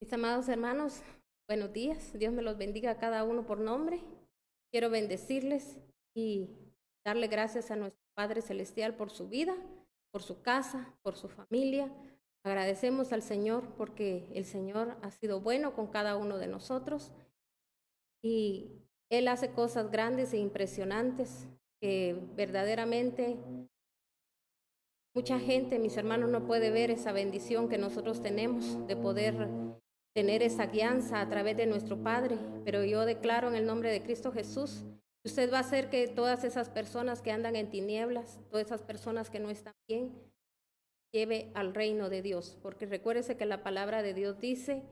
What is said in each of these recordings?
Mis amados hermanos, buenos días. Dios me los bendiga a cada uno por nombre. Quiero bendecirles y darle gracias a nuestro Padre Celestial por su vida, por su casa, por su familia. Agradecemos al Señor porque el Señor ha sido bueno con cada uno de nosotros y Él hace cosas grandes e impresionantes que verdaderamente mucha gente, mis hermanos, no puede ver esa bendición que nosotros tenemos de poder tener esa guianza a través de nuestro Padre. Pero yo declaro en el nombre de Cristo Jesús, usted va a hacer que todas esas personas que andan en tinieblas, todas esas personas que no están bien, lleve al reino de Dios. Porque recuérdese que la palabra de Dios dice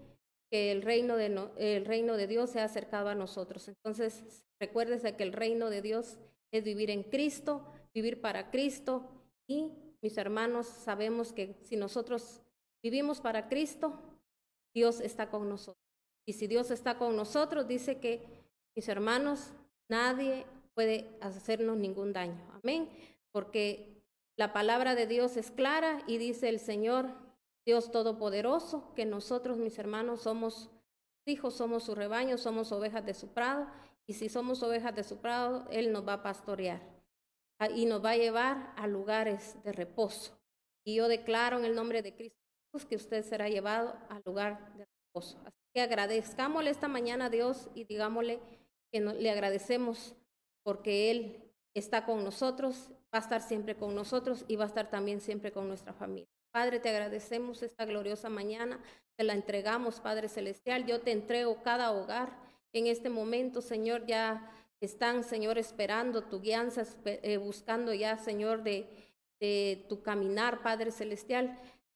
que el reino de Dios se ha acercado a nosotros. Entonces, recuérdese que el reino de Dios es vivir en Cristo, vivir para Cristo. Y mis hermanos, sabemos que si nosotros vivimos para Cristo, Dios está con nosotros. Y si Dios está con nosotros, dice que, mis hermanos, nadie puede hacernos ningún daño. Amén. Porque la palabra de Dios es clara y dice el Señor, Dios Todopoderoso, que nosotros, mis hermanos, somos hijos, somos su rebaño, somos ovejas de su prado. Y si somos ovejas de su prado, Él nos va a pastorear y nos va a llevar a lugares de reposo. Y yo declaro en el nombre de Cristo que usted será llevado al lugar de reposo. Así que agradezcámosle esta mañana a Dios y digámosle que le agradecemos porque Él está con nosotros, va a estar siempre con nosotros y va a estar también siempre con nuestra familia. Padre, te agradecemos esta gloriosa mañana, te la entregamos, Padre Celestial. Yo te entrego cada hogar en este momento, Señor. Ya están, Señor, esperando tu guianza, buscando ya, Señor, de tu caminar, Padre Celestial.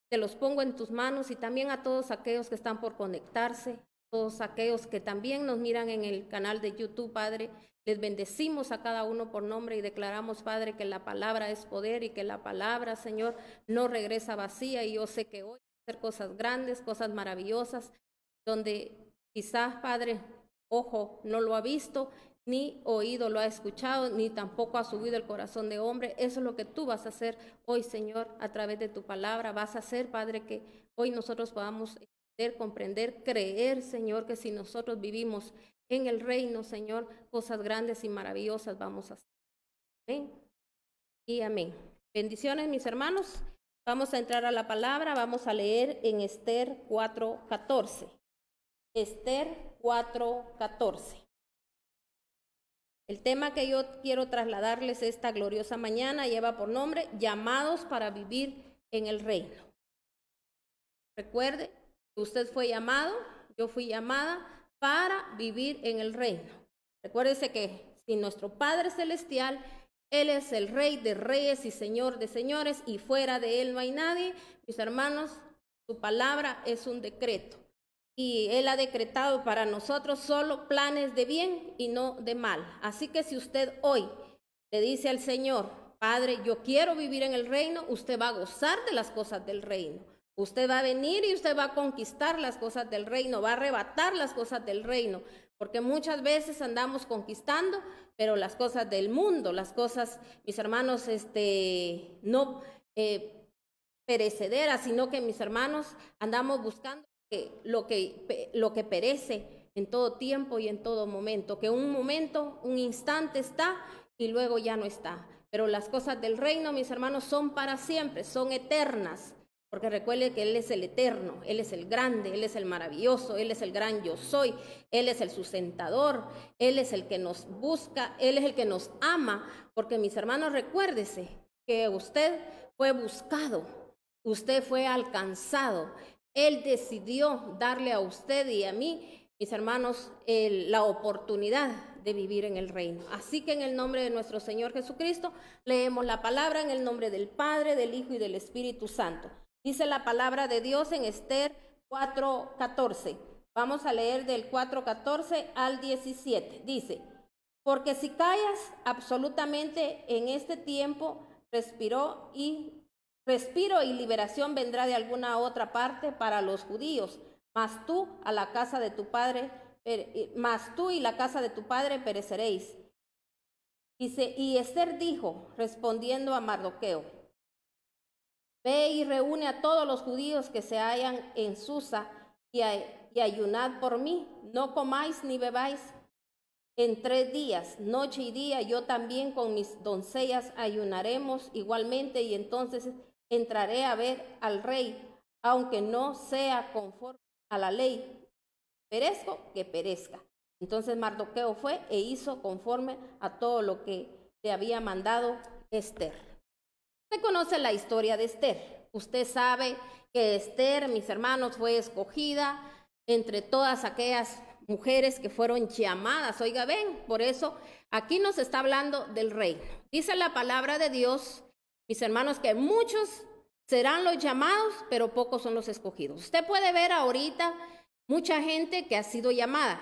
Te los pongo en tus manos y también a todos aquellos que están por conectarse, todos aquellos que también nos miran en el canal de YouTube, Padre. Les bendecimos a cada uno por nombre y declaramos, Padre, que la palabra es poder y que la palabra, Señor, no regresa vacía. Y yo sé que hoy va a hacer cosas grandes, cosas maravillosas, donde quizás, Padre, ojo no lo ha visto, ni oído lo ha escuchado, ni tampoco ha subido el corazón de hombre. Eso es lo que tú vas a hacer hoy, Señor, a través de tu palabra. Vas a hacer, Padre, que hoy nosotros podamos entender, comprender, creer, Señor, que si nosotros vivimos en el reino, Señor, cosas grandes y maravillosas vamos a hacer. Amén y amén. Bendiciones, mis hermanos. Vamos a entrar a la palabra. Vamos a leer en Esther 4:14. Esther 4:14. El tema que yo quiero trasladarles esta gloriosa mañana lleva por nombre llamados para vivir en el reino. Recuerde que usted fue llamado, yo fui llamada para vivir en el reino. Recuérdese que si nuestro Padre Celestial, Él es el Rey de reyes y Señor de señores y fuera de Él no hay nadie, mis hermanos, su palabra es un decreto. Y Él ha decretado para nosotros solo planes de bien y no de mal. Así que si usted hoy le dice al Señor, Padre, yo quiero vivir en el reino, usted va a gozar de las cosas del reino. Usted va a venir y usted va a conquistar las cosas del reino, va a arrebatar las cosas del reino. Porque muchas veces andamos conquistando, pero las cosas del mundo, las cosas, mis hermanos, no perecederas, sino que mis hermanos andamos buscando lo que perece en todo tiempo y en todo momento, que un momento, un instante está y luego ya no está. Pero las cosas del reino, mis hermanos, son para siempre, son eternas, porque recuerde que Él es el eterno, Él es el grande, Él es el maravilloso, Él es el gran yo soy, Él es el sustentador, Él es el que nos busca, Él es el que nos ama, porque mis hermanos, recuérdese que usted fue buscado, usted fue alcanzado. Él decidió darle a usted y a mí, mis hermanos, la oportunidad de vivir en el reino. Así que en el nombre de nuestro Señor Jesucristo, leemos la palabra en el nombre del Padre, del Hijo y del Espíritu Santo. Dice la palabra de Dios en Esther 4:14. Vamos a leer del 4:14 al 17. Dice, porque si callas absolutamente en este tiempo, respiro y liberación vendrá de alguna otra parte para los judíos, mas tú y la casa de tu padre pereceréis. Dice, y Esther dijo, respondiendo a Mardoqueo, ve y reúne a todos los judíos que se hallan en Susa y y ayunad por mí, no comáis ni bebáis en 3 días, noche y día. Yo también con mis doncellas ayunaremos igualmente, y entonces entraré a ver al rey, aunque no sea conforme a la ley. Perezco, que perezca. Entonces Mardoqueo fue e hizo conforme a todo lo que le había mandado Esther. Usted conoce la historia de Esther. Usted sabe que Esther, mis hermanos, fue escogida entre todas aquellas mujeres que fueron llamadas. Oiga, ven, por eso aquí nos está hablando del reino. Dice la palabra de Dios, mis hermanos, que muchos serán los llamados, pero pocos son los escogidos. Usted puede ver ahorita mucha gente que ha sido llamada,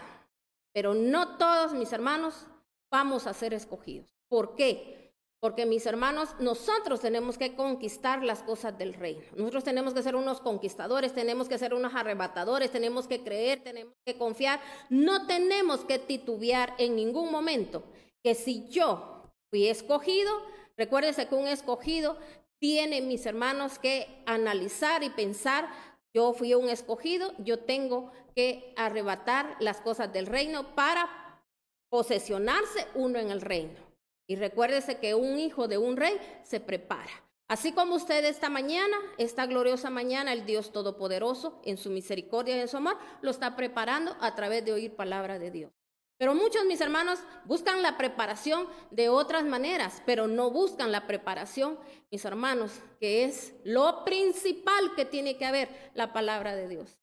pero no todos, mis hermanos, vamos a ser escogidos. ¿Por qué? Porque, mis hermanos, nosotros tenemos que conquistar las cosas del reino. Nosotros tenemos que ser unos conquistadores, tenemos que ser unos arrebatadores, tenemos que creer, tenemos que confiar. No tenemos que titubear en ningún momento. Que si yo fui escogido, recuérdense que un escogido tiene, mis hermanos, que analizar y pensar: yo fui un escogido, yo tengo que arrebatar las cosas del reino para posesionarse uno en el reino. Y recuérdese que un hijo de un rey se prepara. Así como usted esta mañana, esta gloriosa mañana, el Dios Todopoderoso, en su misericordia y en su amor, lo está preparando a través de oír palabra de Dios. Pero muchos, mis hermanos, buscan la preparación de otras maneras, pero no buscan la preparación, mis hermanos, que es lo principal que tiene que haber, la palabra de Dios.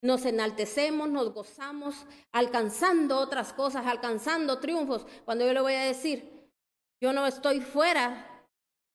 Nos enaltecemos, nos gozamos, alcanzando otras cosas, alcanzando triunfos. Cuando yo le voy a decir: yo no estoy fuera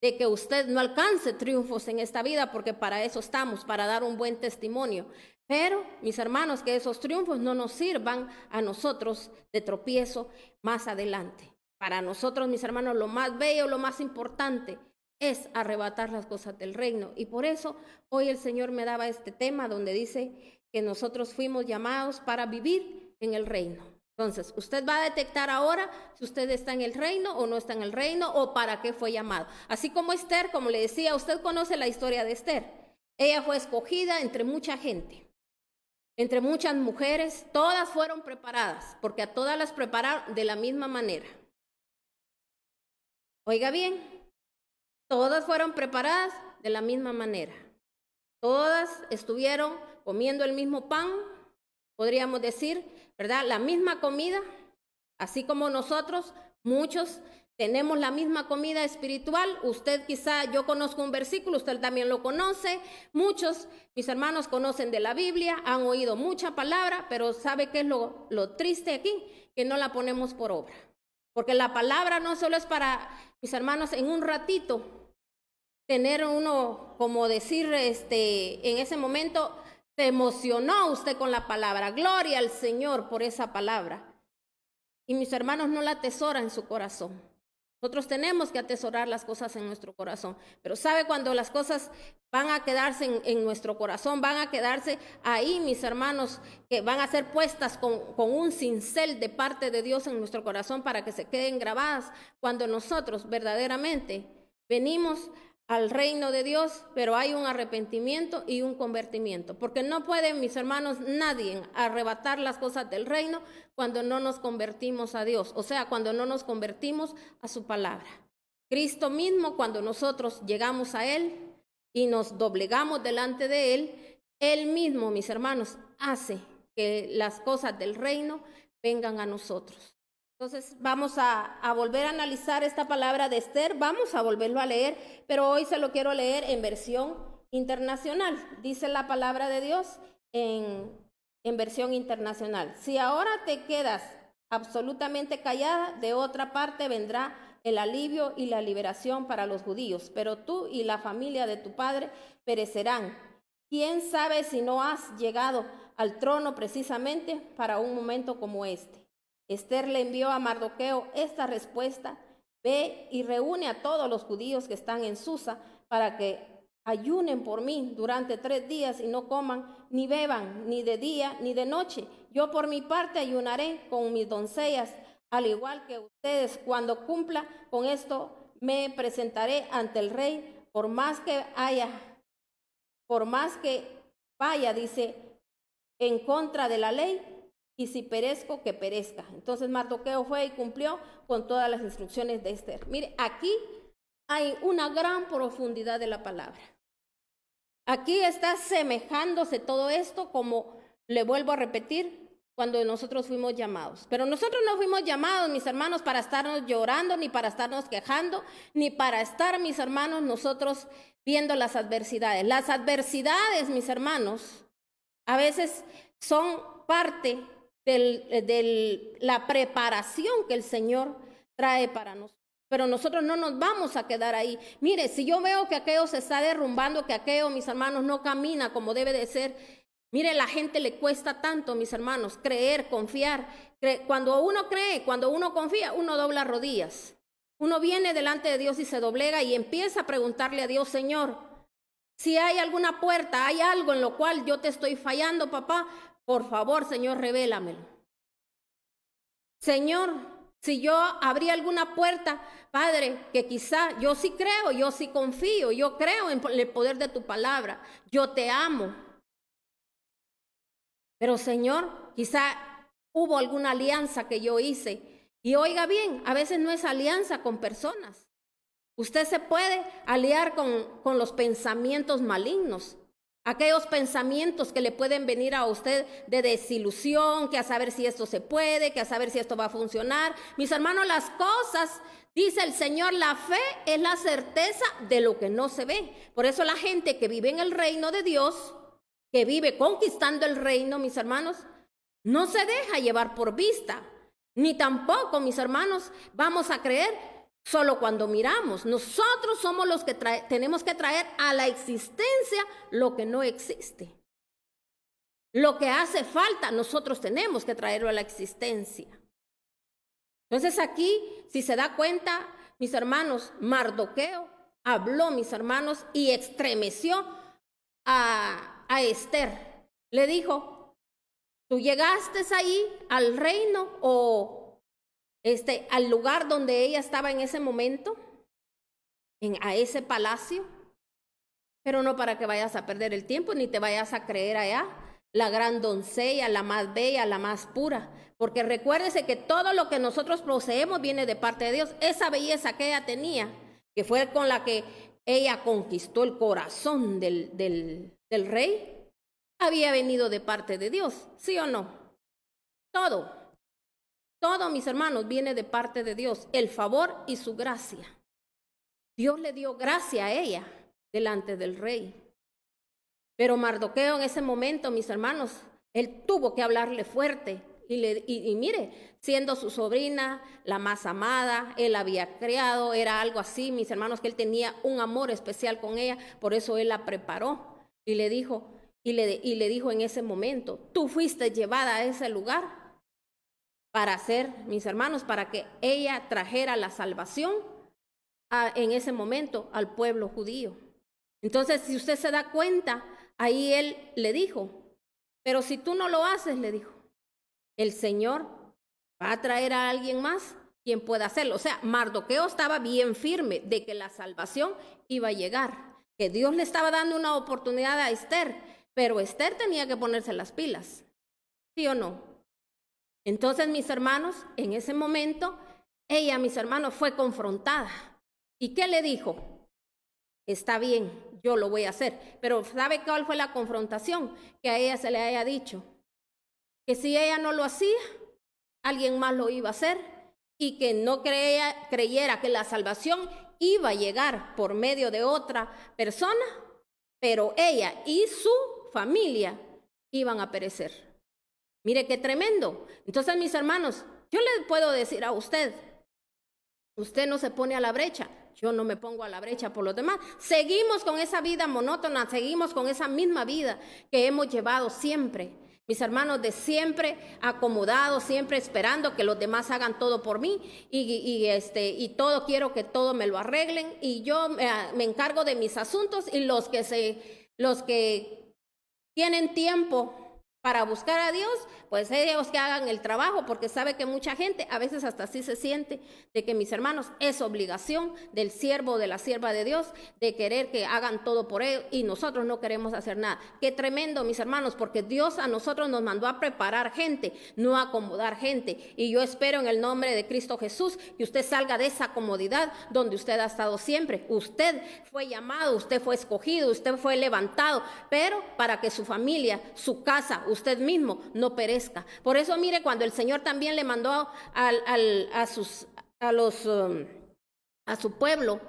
de que usted no alcance triunfos en esta vida, porque para eso estamos, para dar un buen testimonio. Pero, mis hermanos, que esos triunfos no nos sirvan a nosotros de tropiezo más adelante. Para nosotros, mis hermanos, lo más bello, lo más importante es arrebatar las cosas del reino. Y por eso hoy el Señor me daba este tema donde dice que nosotros fuimos llamados para vivir en el reino. Entonces, usted va a detectar ahora si usted está en el reino o no está en el reino, o para qué fue llamado. Así como Esther, como le decía, usted conoce la historia de Esther. Ella fue escogida entre mucha gente, entre muchas mujeres. Todas fueron preparadas, porque a todas las prepararon de la misma manera. Oiga bien, todas fueron preparadas de la misma manera. Todas estuvieron comiendo el mismo pan, podríamos decir, ¿verdad? La misma comida, así como nosotros, muchos tenemos la misma comida espiritual. Usted quizá, yo conozco un versículo, usted también lo conoce. Muchos, mis hermanos, conocen de la Biblia, han oído mucha palabra, pero ¿sabe qué es lo triste aquí? Que no la ponemos por obra. Porque la palabra no solo es para, mis hermanos, en un ratito, tener uno, como decir, en ese momento, se emocionó usted con la palabra. Gloria al Señor por esa palabra. Y mis hermanos, no la atesora en su corazón. Nosotros tenemos que atesorar las cosas en nuestro corazón. Pero ¿sabe cuando las cosas van a quedarse en nuestro corazón? Van a quedarse ahí, mis hermanos, que van a ser puestas con un cincel de parte de Dios en nuestro corazón para que se queden grabadas cuando nosotros verdaderamente venimos al reino de Dios, pero hay un arrepentimiento y un convertimiento, porque no pueden, mis hermanos, nadie arrebatar las cosas del reino cuando no nos convertimos a Dios, o sea, cuando no nos convertimos a su palabra. Cristo mismo, cuando nosotros llegamos a Él y nos doblegamos delante de Él, Él mismo, mis hermanos, hace que las cosas del reino vengan a nosotros. Entonces vamos a volver a analizar esta palabra de Esther, vamos a volverlo a leer, pero hoy se lo quiero leer en versión internacional. Dice la palabra de Dios en versión internacional: si ahora te quedas absolutamente callada, de otra parte vendrá el alivio y la liberación para los judíos, pero tú y la familia de tu padre perecerán. ¿Quién sabe si no has llegado al trono precisamente para un momento como este? Esther le envió a Mardoqueo esta respuesta: ve y reúne a todos los judíos que están en Susa para que ayunen por mí durante 3 días y no coman ni beban ni de día ni de noche. Yo por mi parte ayunaré con mis doncellas, al igual que ustedes. Cuando cumpla con esto, me presentaré ante el rey. Por más que vaya, dice, en contra de la ley, y si perezco, que perezca. Entonces Mardoqueo fue y cumplió con todas las instrucciones de Esther. Mire, aquí hay una gran profundidad de la palabra. Aquí está semejándose todo esto, como le vuelvo a repetir, cuando nosotros fuimos llamados. Pero nosotros no fuimos llamados, mis hermanos, para estarnos llorando, ni para estarnos quejando, ni para estar, mis hermanos, nosotros viendo las adversidades. Las adversidades, mis hermanos, a veces son parte de la preparación que el Señor trae para nosotros. Pero nosotros no nos vamos a quedar ahí. Mire, si yo veo que aquello se está derrumbando, que aquello, mis hermanos, no camina como debe de ser. Mire, la gente le cuesta tanto, mis hermanos, creer, confiar. Cuando uno cree, cuando uno confía, uno dobla rodillas. Uno viene delante de Dios y se doblega y empieza a preguntarle a Dios: Señor, si hay alguna puerta, hay algo en lo cual yo te estoy fallando, papá, por favor, Señor, revélamelo. Señor, si yo abrí alguna puerta, Padre, que quizá yo sí creo, yo sí confío, yo creo en el poder de tu palabra, yo te amo. Pero Señor, quizá hubo alguna alianza que yo hice. Y oiga bien, a veces no es alianza con personas. Usted se puede aliar con los pensamientos malignos. Aquellos pensamientos que le pueden venir a usted de desilusión, que a saber si esto se puede, que a saber si esto va a funcionar. Mis hermanos, las cosas, dice el Señor, la fe es la certeza de lo que no se ve. Por eso la gente que vive en el reino de Dios, que vive conquistando el reino, mis hermanos, no se deja llevar por vista. Ni tampoco, mis hermanos, vamos a creer solo cuando miramos. Nosotros somos los que tenemos que traer a la existencia lo que no existe. Lo que hace falta, nosotros tenemos que traerlo a la existencia. Entonces aquí, si se da cuenta, mis hermanos, Mardoqueo habló, mis hermanos, y estremeció a Esther. Le dijo: ¿tú llegaste ahí al reino o al lugar donde ella estaba en ese momento, a ese palacio? Pero no para que vayas a perder el tiempo, ni te vayas a creer allá la gran doncella, la más bella, la más pura. Porque recuérdese que todo lo que nosotros poseemos viene de parte de Dios. Esa belleza que ella tenía, que fue con la que ella conquistó el corazón del rey, había venido de parte de Dios, ¿sí o no? Todo, mis hermanos, viene de parte de Dios, el favor y su gracia. Dios le dio gracia a ella delante del rey. Pero Mardoqueo en ese momento, mis hermanos, él tuvo que hablarle fuerte. Y mire, siendo su sobrina, la más amada, él había criado, era algo así, mis hermanos, que él tenía un amor especial con ella, por eso él la preparó. Y le dijo, le dijo en ese momento: tú fuiste llevada a ese lugar para hacer, mis hermanos, para que ella trajera la salvación en ese momento al pueblo judío. Entonces, si usted se da cuenta, ahí él le dijo: pero si tú no lo haces, le dijo, el Señor va a traer a alguien más quien pueda hacerlo. O sea, Mardoqueo estaba bien firme de que la salvación iba a llegar, que Dios le estaba dando una oportunidad a Esther, pero Esther tenía que ponerse las pilas, ¿sí o no? Entonces, mis hermanos, en ese momento, ella, mis hermanos, fue confrontada. ¿Y qué le dijo? Está bien, yo lo voy a hacer. Pero ¿sabe cuál fue la confrontación? Que a ella se le haya dicho que si ella no lo hacía, alguien más lo iba a hacer, y que no creyera que la salvación iba a llegar por medio de otra persona, pero ella y su familia iban a perecer. Mire qué tremendo. Entonces, mis hermanos, yo le puedo decir a usted: usted no se pone a la brecha, yo no me pongo a la brecha por los demás. Seguimos con esa vida monótona, seguimos con esa misma vida que hemos llevado siempre. Mis hermanos, de siempre acomodados, siempre esperando que los demás hagan todo por mí y todo quiero que todo me lo arreglen, y yo me encargo de mis asuntos, y los que tienen tiempo para buscar a Dios, pues ellos que hagan el trabajo, porque sabe que mucha gente a veces hasta así se siente de que, mis hermanos, es obligación del siervo o de la sierva de Dios de querer que hagan todo por ellos y nosotros no queremos hacer nada. Qué tremendo, mis hermanos, porque Dios a nosotros nos mandó a preparar gente, no a acomodar gente. Y yo espero en el nombre de Cristo Jesús que usted salga de esa comodidad donde usted ha estado siempre. Usted fue llamado, usted fue escogido, usted fue levantado, pero para que su familia, su casa, usted mismo no perezca. Por eso mire, cuando el Señor también le mandó a su pueblo,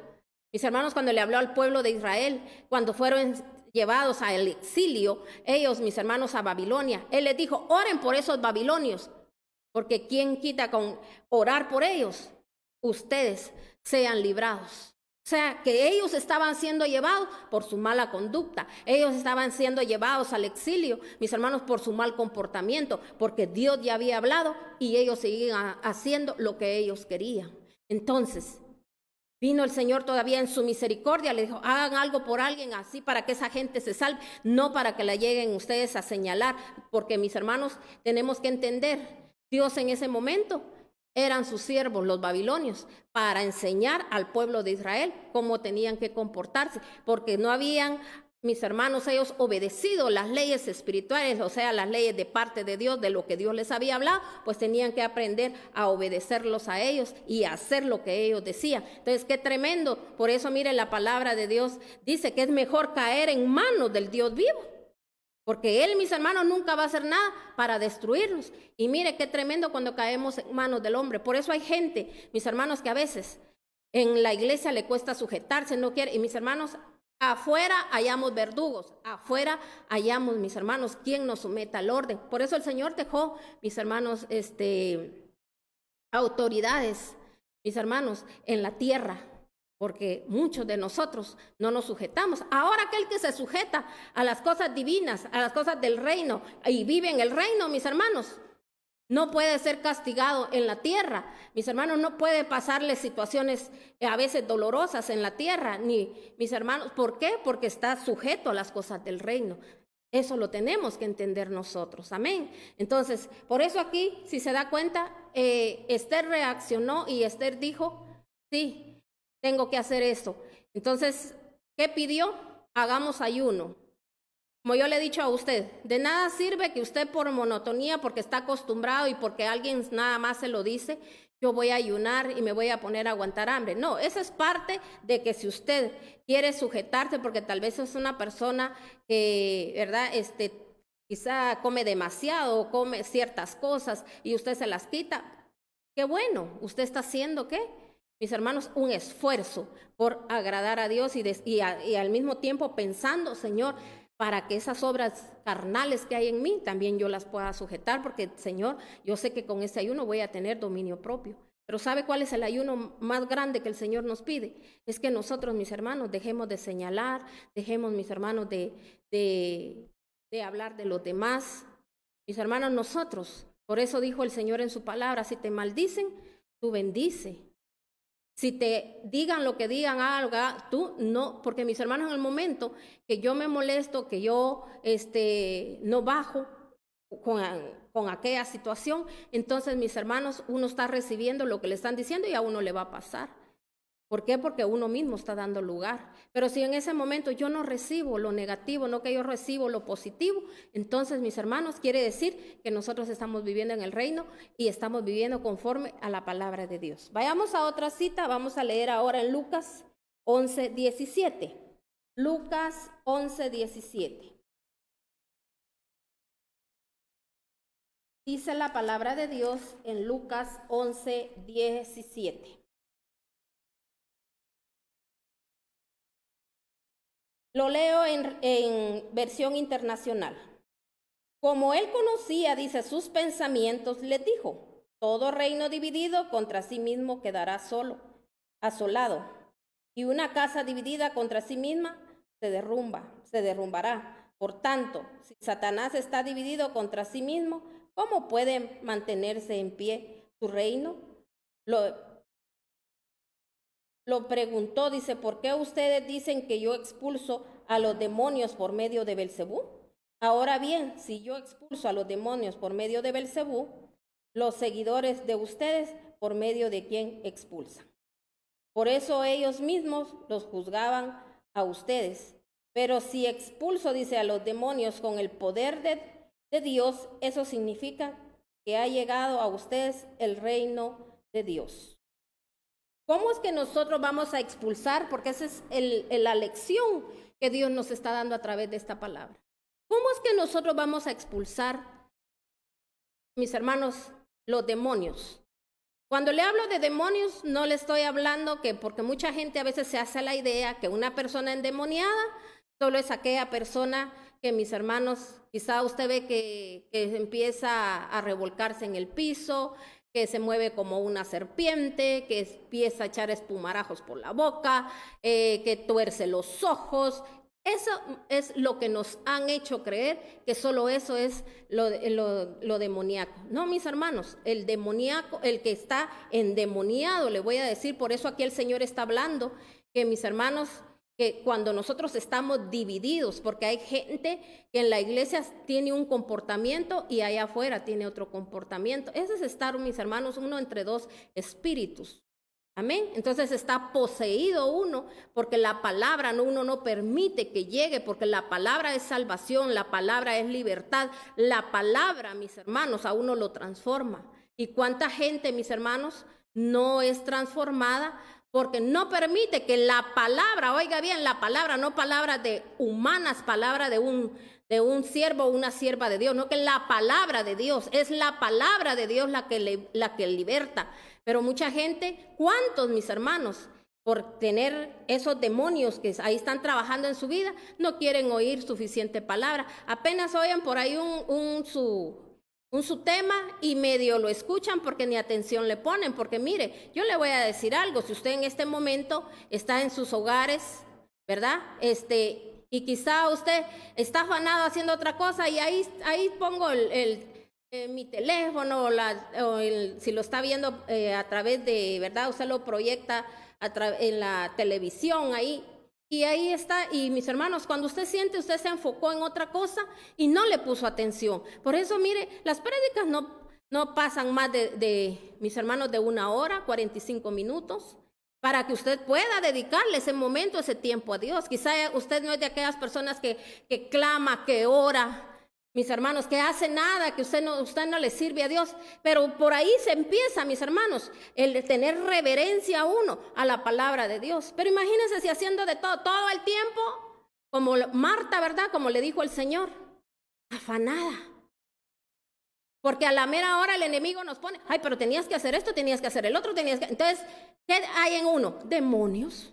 mis hermanos, cuando le habló al pueblo de Israel, cuando fueron llevados al exilio, ellos, mis hermanos, a Babilonia, Él les dijo, oren por esos babilonios, porque ¿quién quita con orar por ellos? Ustedes sean librados. O sea, que ellos estaban siendo llevados por su mala conducta. Ellos estaban siendo llevados al exilio, mis hermanos, por su mal comportamiento, porque Dios ya había hablado y ellos seguían haciendo lo que ellos querían. Entonces, vino el Señor todavía en su misericordia, le dijo, hagan algo por alguien así para que esa gente se salve, no para que la lleguen ustedes a señalar, porque, mis hermanos, tenemos que entender, Dios en ese momento eran sus siervos, los babilonios, para enseñar al pueblo de Israel cómo tenían que comportarse, porque no habían, mis hermanos, ellos obedecido las leyes espirituales, o sea, las leyes de parte de Dios, de lo que Dios les había hablado, pues tenían que aprender a obedecerlos a ellos y a hacer lo que ellos decían. Entonces, qué tremendo. Por eso, mire, la palabra de Dios dice que es mejor caer en manos del Dios vivo, porque Él, mis hermanos, nunca va a hacer nada para destruirnos. Y mire qué tremendo cuando caemos en manos del hombre. Por eso hay gente, mis hermanos, que a veces en la iglesia le cuesta sujetarse, no quiere. Y mis hermanos, afuera hallamos verdugos, afuera hallamos, mis hermanos, quien nos someta al orden. Por eso el Señor dejó, mis hermanos, autoridades, mis hermanos, en la tierra, porque muchos de nosotros no nos sujetamos. Ahora aquel que se sujeta a las cosas divinas, a las cosas del reino, y vive en el reino, mis hermanos, no puede ser castigado en la tierra. Mis hermanos, no puede pasarle situaciones a veces dolorosas en la tierra, ni, mis hermanos, ¿por qué? Porque está sujeto a las cosas del reino. Eso lo tenemos que entender nosotros, amén. Entonces, por eso aquí, si se da cuenta, Esther reaccionó y Esther dijo, sí, tengo que hacer esto. Entonces, ¿qué pidió? Hagamos ayuno. Como yo le he dicho a usted, de nada sirve que usted por monotonía, porque está acostumbrado y porque alguien nada más se lo dice, yo voy a ayunar y me voy a poner a aguantar hambre. No, esa es parte de que si usted quiere sujetarse, porque tal vez es una persona que, ¿verdad? Quizá come demasiado o come ciertas cosas y usted se las quita. Qué bueno, usted está haciendo, ¿qué? Mis hermanos, un esfuerzo por agradar a Dios y al mismo tiempo pensando, Señor, para que esas obras carnales que hay en mí también yo las pueda sujetar, porque, Señor, yo sé que con ese ayuno voy a tener dominio propio. Pero ¿sabe cuál es el ayuno más grande que el Señor nos pide? Es que nosotros, mis hermanos, dejemos de señalar, dejemos, mis hermanos, de hablar de los demás. Mis hermanos, nosotros, por eso dijo el Señor en su palabra, si te maldicen, tú bendice. Si te digan lo que digan, algo, tú no, porque mis hermanos, en el momento que yo me molesto, que yo no bajo con aquella situación, entonces, mis hermanos, uno está recibiendo lo que le están diciendo y a uno le va a pasar. ¿Por qué? Porque uno mismo está dando lugar. Pero si en ese momento yo no recibo lo negativo, no que yo recibo lo positivo, entonces, mis hermanos, quiere decir que nosotros estamos viviendo en el reino y estamos viviendo conforme a la palabra de Dios. Vayamos a otra cita, vamos a leer ahora en Lucas 11:17. Lucas 11:17. Dice la palabra de Dios en Lucas 11:17. Lo leo en versión internacional. Como él conocía, dice, sus pensamientos, le dijo, todo reino dividido contra sí mismo quedará solo, asolado, y una casa dividida contra sí misma se derrumbará. Por tanto, si Satanás está dividido contra sí mismo, ¿cómo puede mantenerse en pie su reino? Lo preguntó, dice, ¿por qué ustedes dicen que yo expulso a los demonios por medio de Belcebú? Ahora bien, si yo expulso a los demonios por medio de Belcebú, los seguidores de ustedes por medio de quién expulsan. Por eso ellos mismos los juzgaban a ustedes. Pero si expulso, dice, a los demonios con el poder de Dios, eso significa que ha llegado a ustedes el reino de Dios. ¿Cómo es que nosotros vamos a expulsar? Porque esa es la lección que Dios nos está dando a través de esta palabra. ¿Cómo es que nosotros vamos a expulsar, mis hermanos, los demonios? Cuando le hablo de demonios, no le estoy hablando porque mucha gente a veces se hace la idea que una persona endemoniada solo es aquella persona que, mis hermanos, quizá usted ve que empieza a revolcarse en el piso, que se mueve como una serpiente, que empieza a echar espumarajos por la boca, que tuerce los ojos. Eso es lo que nos han hecho creer, que solo eso es lo demoníaco. No, mis hermanos, el demoníaco, el que está endemoniado, le voy a decir, por eso aquí el Señor está hablando, que mis hermanos, que cuando nosotros estamos divididos, porque hay gente que en la iglesia tiene un comportamiento y allá afuera tiene otro comportamiento. Ese es estar, mis hermanos, uno entre dos espíritus. Amén. Entonces está poseído uno porque la palabra uno no permite que llegue, porque la palabra es salvación, la palabra es libertad, la palabra, mis hermanos, a uno lo transforma. ¿Y cuánta gente, mis hermanos, no es transformada? Porque no permite que la palabra, oiga bien, la palabra, no palabras de humanas, palabra de un siervo o una sierva de Dios, no, que la palabra de Dios, es la palabra de Dios la que liberta. Pero mucha gente, ¿cuántos, mis hermanos, por tener esos demonios que ahí están trabajando en su vida, no quieren oír suficiente palabra? Apenas oyen por ahí su tema y medio lo escuchan porque ni atención le ponen. Porque mire, yo le voy a decir algo, si usted en este momento está en sus hogares, ¿verdad? Y quizá usted está afanado haciendo otra cosa y ahí pongo mi teléfono, si lo está viendo a través de, ¿verdad? Usted lo proyecta en la televisión ahí. Y ahí está, y mis hermanos, cuando usted siente, usted se enfocó en otra cosa y no le puso atención. Por eso, mire, las prédicas no pasan más mis hermanos, de 1 hora, 45 minutos, para que usted pueda dedicarle ese momento, ese tiempo a Dios. Quizá usted no es de aquellas personas que clama, que ora, mis hermanos, que hace nada, que usted no le sirve a Dios, pero por ahí se empieza, mis hermanos, el de tener reverencia a uno, a la palabra de Dios. Pero imagínense si haciendo de todo el tiempo, como Marta, ¿verdad? Como le dijo el Señor, afanada. Porque a la mera hora el enemigo nos pone, ay, pero tenías que hacer esto, tenías que hacer el otro, Entonces, ¿qué hay en uno? Demonios.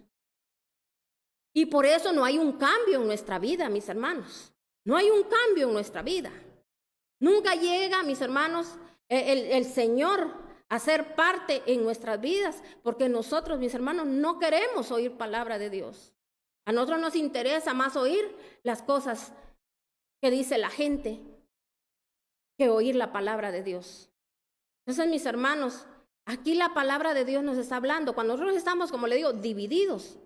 Y por eso no hay un cambio en nuestra vida, mis hermanos. No hay un cambio en nuestra vida. Nunca llega, mis hermanos, el Señor a ser parte en nuestras vidas, porque nosotros, mis hermanos, no queremos oír palabra de Dios. A nosotros nos interesa más oír las cosas que dice la gente que oír la palabra de Dios. Entonces, mis hermanos, aquí la palabra de Dios nos está hablando. Cuando nosotros estamos, como le digo, divididos,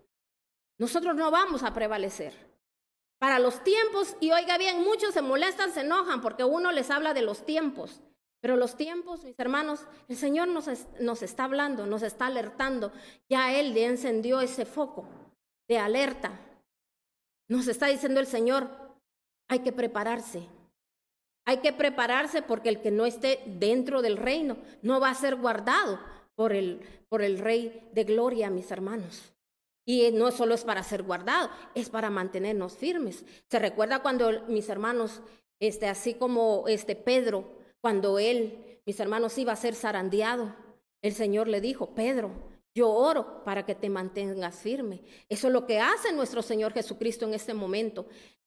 nosotros no vamos a prevalecer. Para los tiempos, y oiga bien, muchos se molestan, se enojan porque uno les habla de los tiempos. Pero los tiempos, mis hermanos, el Señor nos está hablando, nos está alertando. Ya Él le encendió ese foco de alerta. Nos está diciendo el Señor, hay que prepararse. Hay que prepararse porque el que no esté dentro del reino no va a ser guardado por el Rey de Gloria, mis hermanos. Y no solo es para ser guardado, es para mantenernos firmes. Se recuerda cuando, mis hermanos, así como Pedro, cuando él, mis hermanos, iba a ser zarandeado, el Señor le dijo, Pedro, yo oro para que te mantengas firme. Eso es lo que hace nuestro Señor Jesucristo en este momento.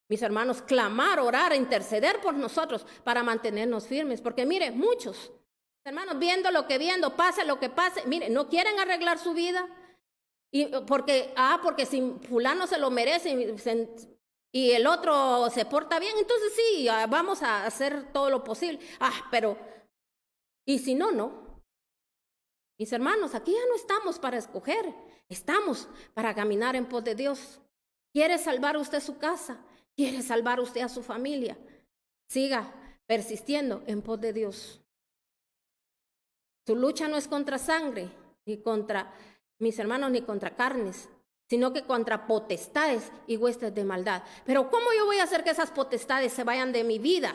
Mis hermanos, clamar, orar, interceder por nosotros para mantenernos firmes. Porque mire, muchos hermanos, viendo lo que pase lo que pase, mire, no quieren arreglar su vida. Y porque si fulano se lo merece y el otro se porta bien, entonces sí, vamos a hacer todo lo posible. Pero, y si no, no. Mis hermanos, aquí ya no estamos para escoger, estamos para caminar en pos de Dios. ¿Quiere salvar usted su casa? ¿Quiere salvar usted a su familia? siga persistiendo en pos de Dios. Su lucha no es contra sangre, ni contra mis hermanos, ni contra carnes, sino que contra potestades y huestes de maldad. Pero ¿cómo yo voy a hacer que esas potestades se vayan de mi vida?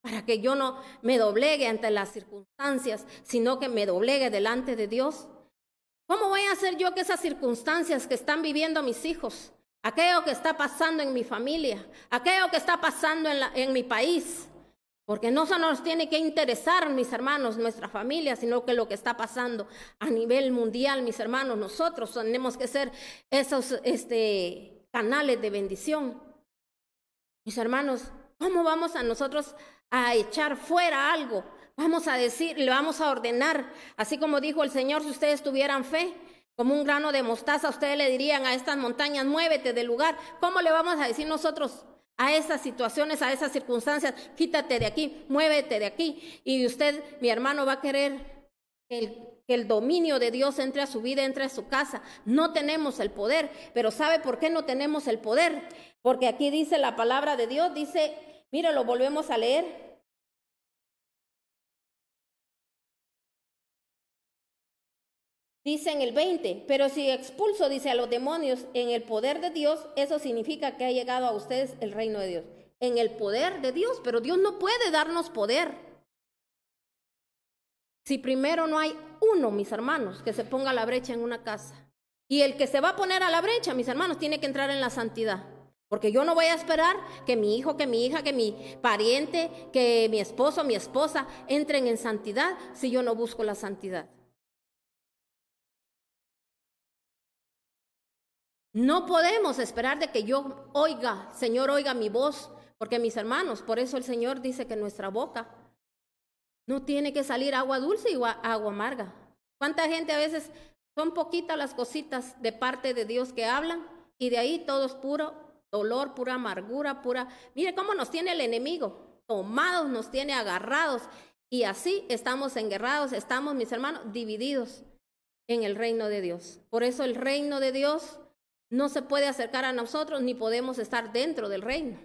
Para que yo no me doblegue ante las circunstancias, sino que me doblegue delante de Dios. ¿Cómo voy a hacer yo que esas circunstancias que están viviendo mis hijos, aquello que está pasando en mi familia, aquello que está pasando en mi país, porque no solo nos tiene que interesar, mis hermanos, nuestra familia, sino que lo que está pasando a nivel mundial, mis hermanos, nosotros tenemos que ser esos canales de bendición. Mis hermanos, ¿cómo vamos a nosotros a echar fuera algo? Vamos a decir, le vamos a ordenar, así como dijo el Señor, si ustedes tuvieran fe, como un grano de mostaza, ustedes le dirían a estas montañas, muévete del lugar. ¿Cómo le vamos a decir nosotros a esas situaciones, a esas circunstancias? Quítate de aquí, muévete de aquí. Y usted, mi hermano, va a querer que el dominio de Dios entre a su vida, entre a su casa. No tenemos el poder, pero ¿sabe por qué no tenemos el poder? Porque aquí dice la palabra de Dios, dice, mire, lo volvemos a leer. Dice en el 20, pero si expulso, dice, a los demonios en el poder de Dios, eso significa que ha llegado a ustedes el reino de Dios. En el poder de Dios, pero Dios no puede darnos poder si primero no hay uno, mis hermanos, que se ponga a la brecha en una casa. Y el que se va a poner a la brecha, mis hermanos, tiene que entrar en la santidad. Porque yo no voy a esperar que mi hijo, que mi hija, que mi pariente, que mi esposo, mi esposa entren en santidad si yo no busco la santidad. No podemos esperar de que yo oiga, Señor, oiga mi voz, porque mis hermanos, por eso el Señor dice que nuestra boca no tiene que salir agua dulce y agua amarga. ¿Cuánta gente a veces son poquitas las cositas de parte de Dios que hablan y de ahí todo es puro dolor, pura amargura, pura... Mire cómo nos tiene el enemigo, tomados, nos tiene agarrados y así estamos enguerrados, estamos, mis hermanos, divididos en el reino de Dios. Por eso el reino de Dios no se puede acercar a nosotros ni podemos estar dentro del reino.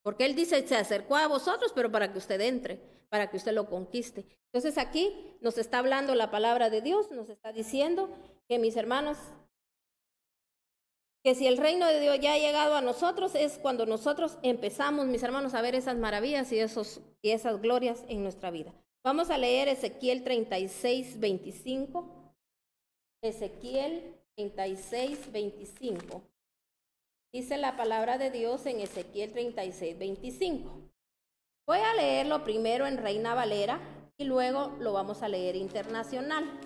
Porque Él dice, se acercó a vosotros, pero para que usted entre, para que usted lo conquiste. Entonces aquí nos está hablando la palabra de Dios, nos está diciendo que, mis hermanos, que si el reino de Dios ya ha llegado a nosotros, es cuando nosotros empezamos, mis hermanos, a ver esas maravillas y esas glorias en nuestra vida. Vamos a leer Ezequiel 36, 25. Ezequiel 36, 25. Dice la palabra de Dios en Ezequiel 36, 25. Voy a leerlo primero en Reina Valera y luego lo vamos a leer internacional.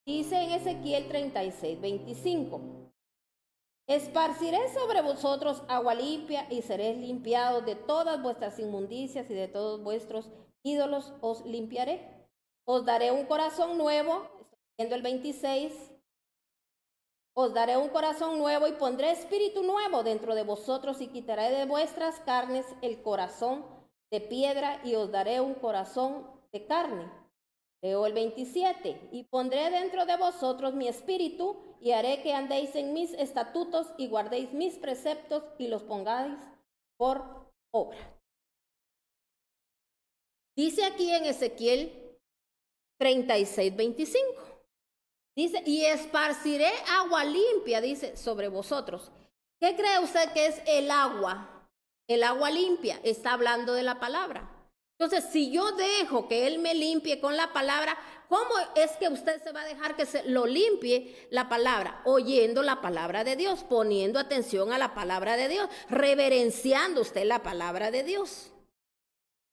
Dice en Ezequiel 36, 25. Esparciré sobre vosotros agua limpia y seréis limpiados de todas vuestras inmundicias y de todos vuestros ídolos os limpiaré. Os daré un corazón nuevo, estoy leyendo el 26. Os daré un corazón nuevo y pondré espíritu nuevo dentro de vosotros y quitaré de vuestras carnes el corazón de piedra y os daré un corazón de carne. Leo el 27. Y pondré dentro de vosotros mi espíritu y haré que andéis en mis estatutos y guardéis mis preceptos y los pongáis por obra. Dice aquí en Ezequiel 36, 25. Dice, y esparciré agua limpia, dice, sobre vosotros. ¿Qué cree usted que es el agua? El agua limpia, está hablando de la palabra. Entonces, si yo dejo que Él me limpie con la palabra, ¿cómo es que usted se va a dejar que se lo limpie la palabra? Oyendo la palabra de Dios, poniendo atención a la palabra de Dios, reverenciando usted la palabra de Dios.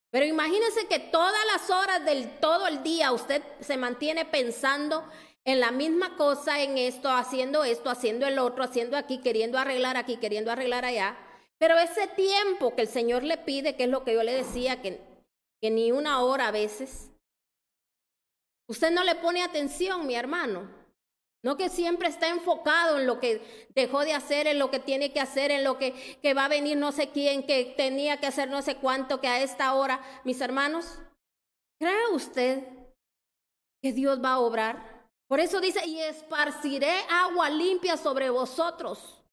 Pero imagínese que todas las horas del todo el día usted se mantiene pensando en la misma cosa, en esto, haciendo el otro, haciendo aquí, queriendo arreglar allá. Pero ese tiempo que el Señor le pide, que es lo que yo le decía, que ni una hora a veces, usted no le pone atención, mi hermano. No que siempre está enfocado en lo que dejó de hacer, en lo que tiene que hacer, en lo que va a venir no sé quién, que tenía que hacer no sé cuánto, que a esta hora, mis hermanos, ¿cree usted que Dios va a obrar? Por eso dice, y esparciré agua limpia sobre vosotros.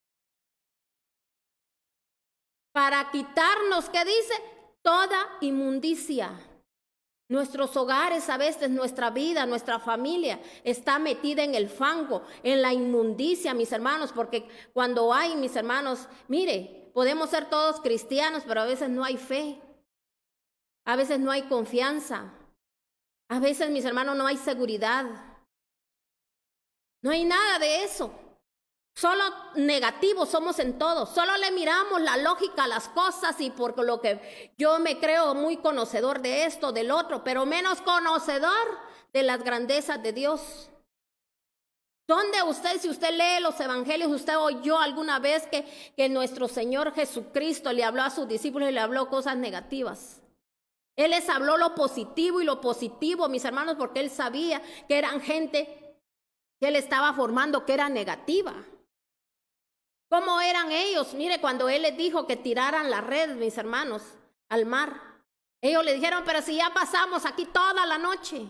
Para quitarnos, ¿qué dice? toda inmundicia. Nuestros hogares, a veces nuestra vida, nuestra familia está metida en el fango, en la inmundicia, mis hermanos, porque cuando hay, mis hermanos, mire, podemos ser todos cristianos, pero a veces no hay fe, a veces no hay confianza, a veces, mis hermanos, no hay seguridad, no hay nada de eso. Solo negativos somos en todo, solo le miramos la lógica a las cosas y por lo que yo me creo muy conocedor de esto, del otro, pero menos conocedor de las grandezas de Dios. ¿Dónde usted, si usted lee los evangelios, usted oyó alguna vez que nuestro Señor Jesucristo le habló a sus discípulos y le habló cosas negativas? Él les habló lo positivo y lo positivo, mis hermanos, porque Él sabía que eran gente que Él estaba formando que era negativa. ¿Cómo eran ellos? Mire, cuando Él les dijo que tiraran la red, mis hermanos, al mar. Ellos le dijeron, pero si ya pasamos aquí toda la noche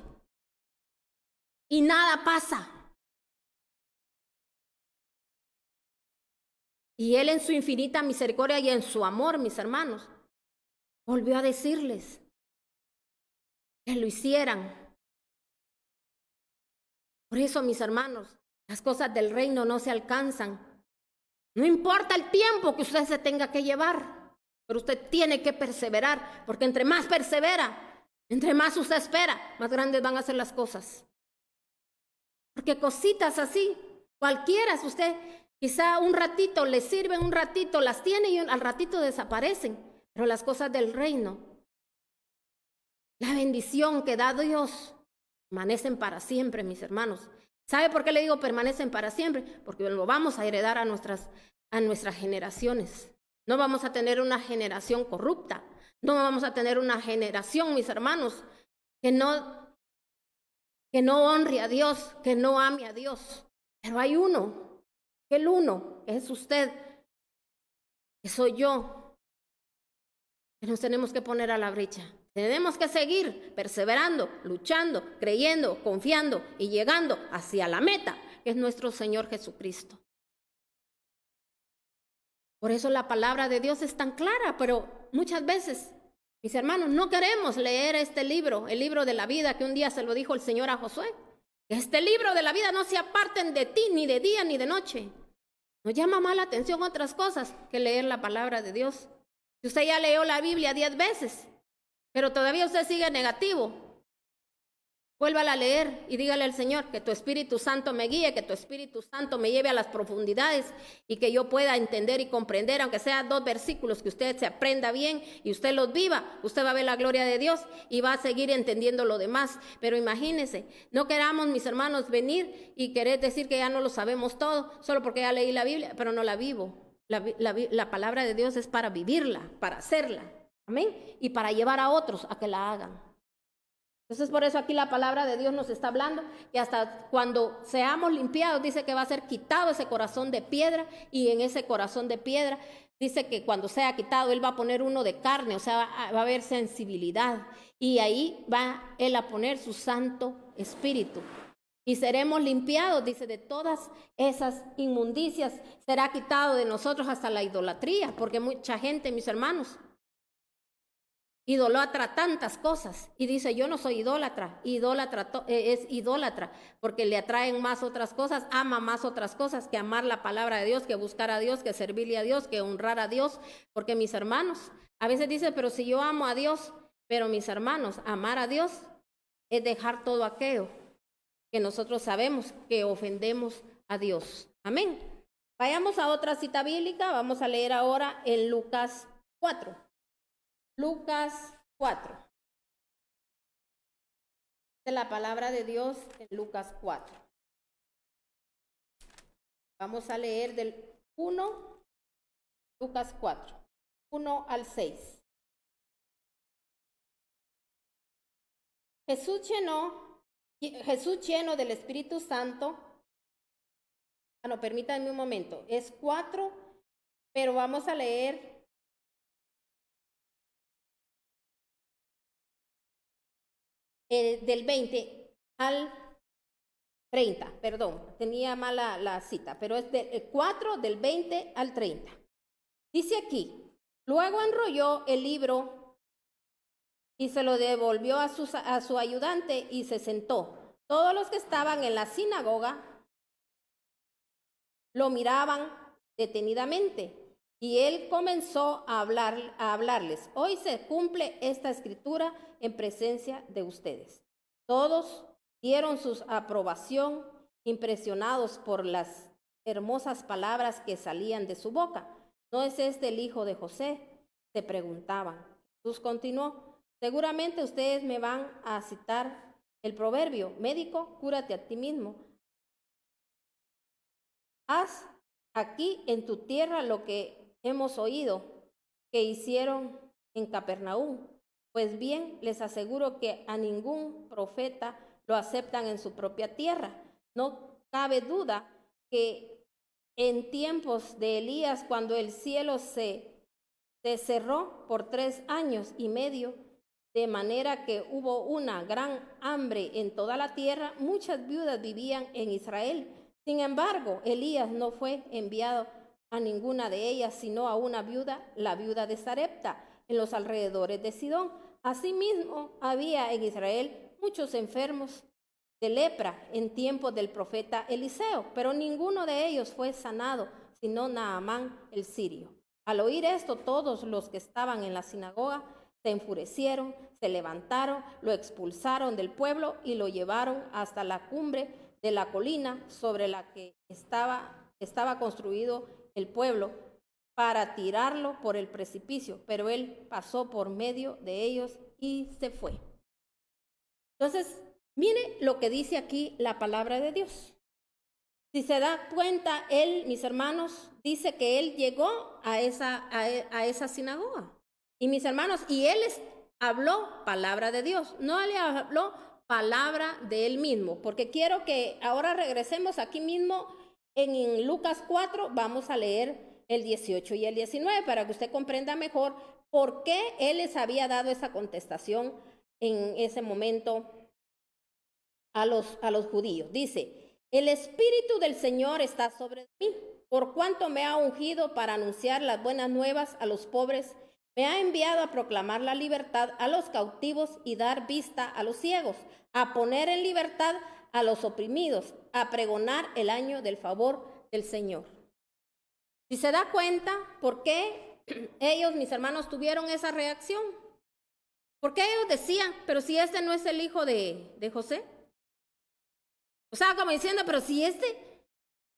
y nada pasa. Y Él en su infinita misericordia y en su amor, mis hermanos, volvió a decirles que lo hicieran. Por eso, mis hermanos, las cosas del reino no se alcanzan. No importa el tiempo que usted se tenga que llevar, pero usted tiene que perseverar, porque entre más persevera, entre más usted espera, más grandes van a ser las cosas. Porque cositas así, cualquiera, usted quizá un ratito le sirven, un ratito las tiene y al ratito desaparecen, pero las cosas del reino, la bendición que da Dios, permanecen para siempre, mis hermanos. ¿Sabe por qué le digo permanecen para siempre? Porque lo vamos a heredar a nuestras generaciones. No vamos a tener una generación corrupta. No vamos a tener una generación, mis hermanos, que no honre a Dios, que no ame a Dios. Pero hay uno, el uno, que es usted, que soy yo, que nos tenemos que poner a la brecha. Tenemos que seguir perseverando, luchando, creyendo, confiando y llegando hacia la meta, que es nuestro Señor Jesucristo. Por eso la palabra de Dios es tan clara, pero muchas veces, mis hermanos, no queremos leer este libro, el libro de la vida, que un día se lo dijo el Señor a Josué. Este libro de la vida no se aparten de ti, ni de día ni de noche. Nos llama más la atención otras cosas que leer la palabra de Dios. Si usted ya leyó la Biblia 10 veces, pero todavía usted sigue negativo, vuélvala a leer y dígale al Señor que tu Espíritu Santo me guíe, que tu Espíritu Santo me lleve a las profundidades y que yo pueda entender y comprender, aunque sea 2 versículos, que usted se aprenda bien y usted los viva, usted va a ver la gloria de Dios y va a seguir entendiendo lo demás. Pero imagínense, no queramos, mis hermanos, venir y querer decir que ya no lo sabemos todo, solo porque ya leí la Biblia, pero no la vivo. La palabra de Dios es para vivirla, para hacerla. Amén. Y para llevar a otros a que la hagan. Entonces, por eso aquí la palabra de Dios nos está hablando que hasta cuando seamos limpiados, dice que va a ser quitado ese corazón de piedra, y en ese corazón de piedra dice que cuando sea quitado, Él va a poner uno de carne, o sea, va a haber sensibilidad, y ahí va Él a poner su Santo Espíritu. Y seremos limpiados, dice, de todas esas inmundicias, será quitado de nosotros hasta la idolatría, porque mucha gente, mis hermanos, idolatra tantas cosas y dice, yo no soy idólatra, es idólatra porque le atraen más otras cosas, ama más otras cosas que amar la palabra de Dios, que buscar a Dios, que servirle a Dios, que honrar a Dios. Porque mis hermanos, a veces dice, pero si yo amo a Dios, pero mis hermanos, amar a Dios es dejar todo aquello que nosotros sabemos que ofendemos a Dios. Amén. Vayamos a otra cita bíblica, vamos a leer ahora en Lucas 4. Lucas 4. De la palabra de Dios en Lucas 4. Vamos a leer del 1, Lucas 4, 1 al 6. Jesús lleno del Espíritu Santo. No, permítanme un momento. Es 4, pero vamos a leer del 20 al 30, perdón, tenía mala la cita, pero es del 4, del 20 al 30. Dice aquí, luego enrolló el libro y se lo devolvió a su ayudante y se sentó. Todos los que estaban en la sinagoga lo miraban detenidamente y él comenzó a hablarles. Hoy se cumple esta escritura en presencia de ustedes. Todos dieron su aprobación, impresionados por las hermosas palabras que salían de su boca. ¿No es este el hijo de José?, se preguntaban. Jesús continuó: seguramente ustedes me van a citar el proverbio: médico, cúrate a ti mismo. Haz aquí en tu tierra lo que hemos oído que hicieron en Capernaum. Pues bien, les aseguro que a ningún profeta lo aceptan en su propia tierra. No cabe duda que en tiempos de Elías, cuando el cielo se cerró por 3 años y medio, de manera que hubo una gran hambre en toda la tierra, muchas viudas vivían en Israel. Sin embargo, Elías no fue enviado a ninguna de ellas, sino a una viuda, la viuda de Sarepta, en los alrededores de Sidón. Asimismo, había en Israel muchos enfermos de lepra en tiempos del profeta Eliseo, pero ninguno de ellos fue sanado, sino Naamán el sirio. Al oír esto, todos los que estaban en la sinagoga se enfurecieron, se levantaron, lo expulsaron del pueblo y lo llevaron hasta la cumbre de la colina sobre la que estaba construido el pueblo, para tirarlo por el precipicio, pero él pasó por medio de ellos y se fue. Entonces, mire lo que dice aquí la palabra de Dios. Si se da cuenta, él, mis hermanos, dice que él llegó a esa sinagoga. Y mis hermanos, y él habló palabra de Dios, no le habló palabra de él mismo, porque quiero que ahora regresemos aquí mismo en Lucas 4, vamos a leer el 18 y el 19 para que usted comprenda mejor por qué él les había dado esa contestación en ese momento a los judíos. Dice: el Espíritu del Señor está sobre mí, por cuanto me ha ungido para anunciar las buenas nuevas a los pobres. Me ha enviado a proclamar la libertad a los cautivos y dar vista a los ciegos, a poner en libertad a los oprimidos, a pregonar el año del favor del Señor. Si se da cuenta, ¿por qué ellos, mis hermanos, tuvieron esa reacción? Porque ellos decían: pero si este no es el hijo de José. O sea, como diciendo: pero si este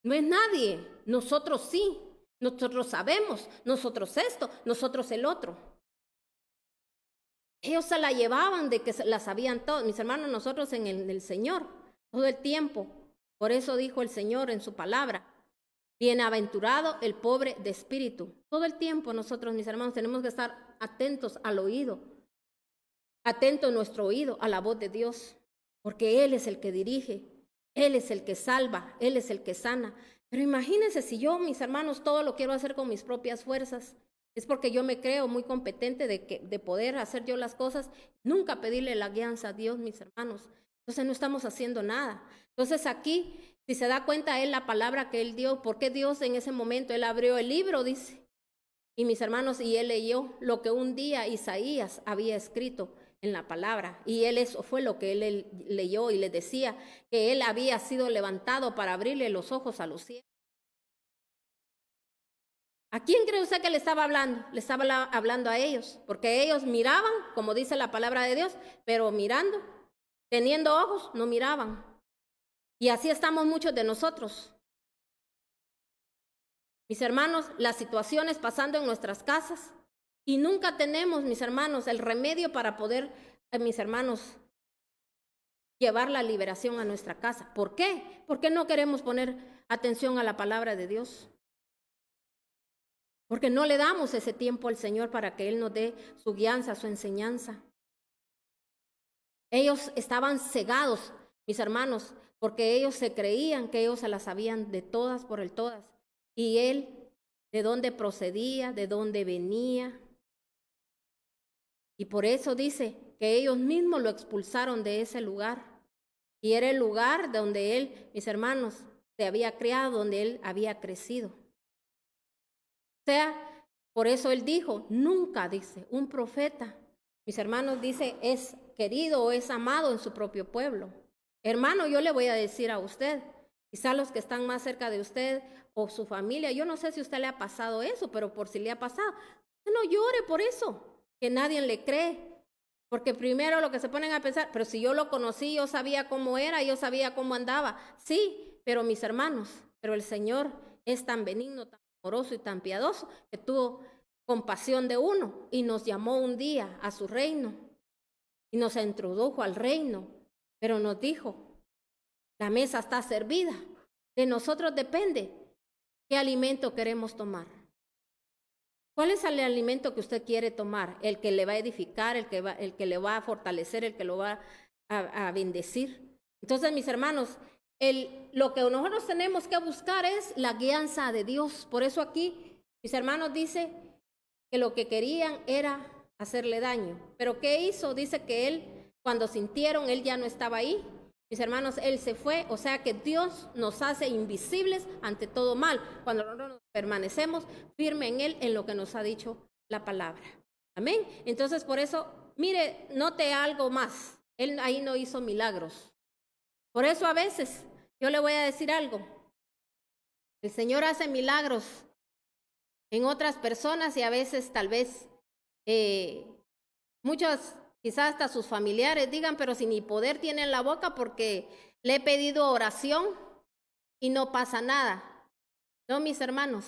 no es nadie, nosotros sí, nosotros sabemos, nosotros esto, nosotros el otro. Ellos se la llevaban de que la sabían todos. Mis hermanos, nosotros en el Señor, todo el tiempo. Por eso dijo el Señor en su palabra: bienaventurado el pobre de espíritu. Todo el tiempo nosotros, mis hermanos, tenemos que estar atentos al oído, atento nuestro oído a la voz de Dios, porque Él es el que dirige, Él es el que salva, Él es el que sana. Pero imagínense si yo, mis hermanos, todo lo quiero hacer con mis propias fuerzas. Es porque yo me creo muy competente de poder hacer yo las cosas, nunca pedirle la guianza a Dios, mis hermanos. Entonces no estamos haciendo nada. Entonces aquí, si se da cuenta él la palabra que él dio, porque Dios en ese momento, él abrió el libro, dice. Y mis hermanos, y él leyó lo que un día Isaías había escrito en la palabra. Y él, eso fue lo que él leyó y le decía que él había sido levantado para abrirle los ojos a los ciegos. ¿A quién cree usted que le estaba hablando? Le estaba hablando a ellos, porque ellos miraban, como dice la palabra de Dios, pero mirando, teniendo ojos, no miraban. Y así estamos muchos de nosotros. Mis hermanos, las situaciones pasando en nuestras casas y nunca tenemos, mis hermanos, el remedio para poder, mis hermanos, llevar la liberación a nuestra casa. ¿Por qué? Porque no queremos poner atención a la palabra de Dios. Porque no le damos ese tiempo al Señor para que Él nos dé su guianza, su enseñanza. Ellos estaban cegados, mis hermanos, porque ellos se creían que ellos se las sabían de todas por el todas. Y Él, de dónde procedía, de dónde venía. Y por eso dice que ellos mismos lo expulsaron de ese lugar. Y era el lugar donde Él, mis hermanos, se había criado, donde Él había crecido. O sea, por eso él dijo: nunca, dice, un profeta Mis hermanos, dice, es querido o es amado en su propio pueblo. Hermano, yo le voy a decir a usted, quizá los que están más cerca de usted o su familia, yo no sé si a usted le ha pasado eso, pero por si le ha pasado, no llore por eso, que nadie le cree. Porque primero lo que se ponen a pensar, pero si yo lo conocí, yo sabía cómo era, yo sabía cómo andaba. Sí, pero mis hermanos, pero el Señor es tan benigno, tan amoroso y tan piadoso que tuvo compasión de uno y nos llamó un día a su reino y nos introdujo al reino, pero nos dijo, la mesa está servida, de nosotros depende qué alimento queremos tomar. ¿Cuál es el alimento que usted quiere tomar? ¿El que le va a edificar, el que le va a fortalecer, el que lo va a bendecir? Entonces, mis hermanos, lo que nosotros tenemos que buscar es la guianza de Dios. Por eso aquí, mis hermanos, dice que lo que querían era hacerle daño. ¿Pero qué hizo? Dice que él, cuando sintieron, él ya no estaba ahí. Mis hermanos, él se fue, o sea que Dios nos hace invisibles ante todo mal, cuando nosotros nos permanecemos firmes en él, en lo que nos ha dicho la palabra. Amén. Entonces, por eso, mire, note algo más. Él ahí no hizo milagros. Por eso a veces, yo le voy a decir algo. El Señor hace milagros en otras personas y a veces tal vez muchos, quizás hasta sus familiares digan, pero si ni poder tiene en la boca porque le he pedido oración y no pasa nada. No, mis hermanos,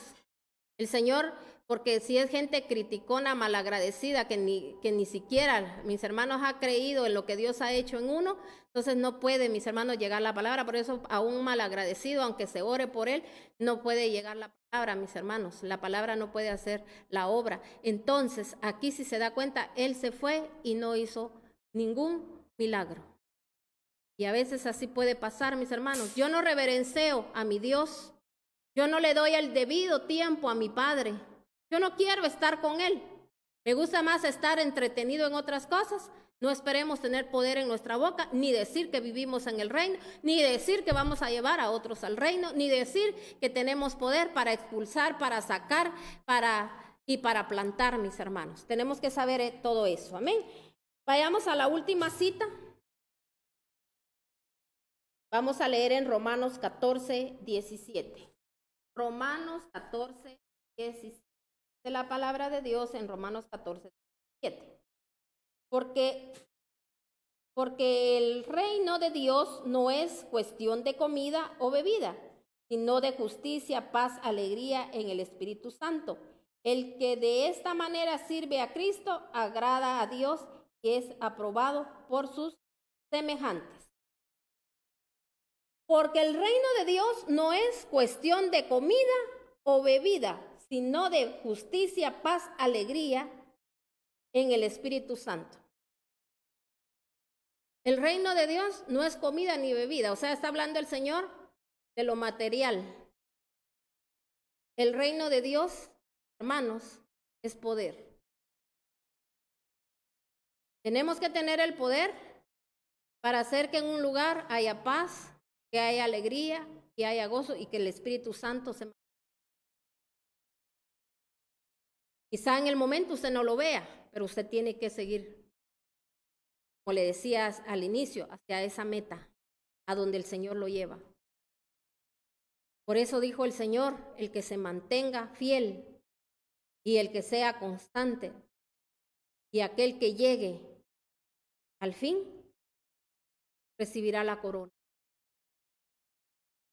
el Señor, porque si es gente criticona, malagradecida, que ni siquiera, mis hermanos, ha creído en lo que Dios ha hecho en uno, entonces no puede, mis hermanos, llegar la palabra. Por eso a un malagradecido, aunque se ore por él, no puede llegar la palabra, mis hermanos. La palabra no puede hacer la obra. Entonces, aquí si se da cuenta, él se fue y no hizo ningún milagro. Y a veces así puede pasar, mis hermanos. Yo no reverencio a mi Dios. Yo no le doy el debido tiempo a mi Padre. Yo no quiero estar con Él. Me gusta más estar entretenido en otras cosas. No esperemos tener poder en nuestra boca, ni decir que vivimos en el reino, ni decir que vamos a llevar a otros al reino, ni decir que tenemos poder para expulsar, para sacar, y para plantar, mis hermanos. Tenemos que saber todo eso. Amén. Vayamos a la última cita. Vamos a leer en Romanos 14, 17. Romanos 14, 17. De la palabra de Dios en Romanos 14, 17. Porque el reino de Dios no es cuestión de comida o bebida, sino de justicia, paz, alegría en el Espíritu Santo. El que de esta manera sirve a Cristo agrada a Dios y es aprobado por sus semejantes. Porque el reino de Dios no es cuestión de comida o bebida, sino de justicia, paz, alegría en el Espíritu Santo. El reino de Dios no es comida ni bebida, o sea, está hablando el Señor de lo material. El reino de Dios, hermanos, es poder. Tenemos que tener el poder para hacer que en un lugar haya paz, que haya alegría, que haya gozo y que el Espíritu Santo se manifieste. Quizá en el momento usted no lo vea, pero usted tiene que seguir, como le decía al inicio, hacia esa meta, a donde el Señor lo lleva. Por eso dijo el Señor, el que se mantenga fiel y el que sea constante y aquel que llegue al fin recibirá la corona.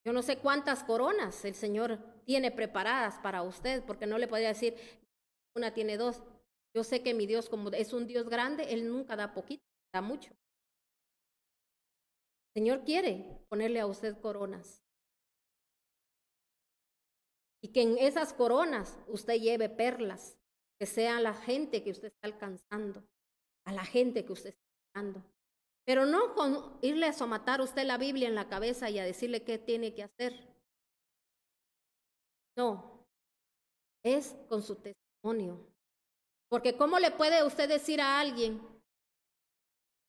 Yo no sé cuántas coronas el Señor tiene preparadas para usted, porque no le podría decir, una tiene dos. Yo sé que mi Dios, como es un Dios grande, Él nunca da poquito, da mucho. El Señor quiere ponerle a usted coronas. Y que en esas coronas usted lleve perlas, que sea la gente que usted está alcanzando, a la gente que usted está alcanzando. Pero no con irle a somatar usted la Biblia en la cabeza y a decirle qué tiene que hacer. No, es con su testimonio. Porque ¿cómo le puede usted decir a alguien,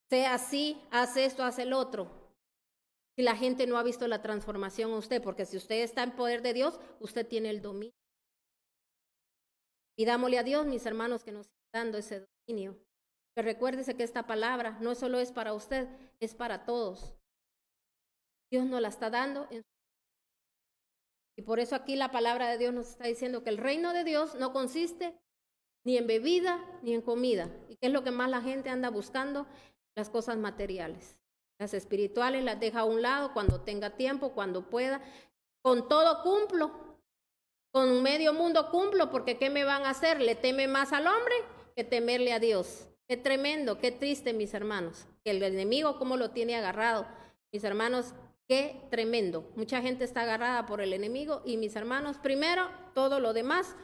sea así, hace esto, hace el otro, si la gente no ha visto la transformación en usted? Porque si usted está en poder de Dios, usted tiene el dominio. Pidámosle a Dios, mis hermanos, que nos esté dando ese dominio Pero recuérdese que esta palabra no solo es para usted, es para todos. Dios nos la está dando. Y por eso aquí la palabra de Dios nos está diciendo que el reino de Dios no consiste ni en bebida ni en comida. ¿Y qué es lo que más la gente anda buscando? Las cosas materiales. Las espirituales las deja a un lado cuando tenga tiempo, cuando pueda. Con todo cumplo, con medio mundo cumplo, porque ¿qué me van a hacer? ¿Le teme más al hombre que temerle a Dios? Qué tremendo, qué triste, mis hermanos, que el enemigo cómo lo tiene agarrado. Mis hermanos, qué tremendo. Mucha gente está agarrada por el enemigo y mis hermanos, primero, todo lo demás,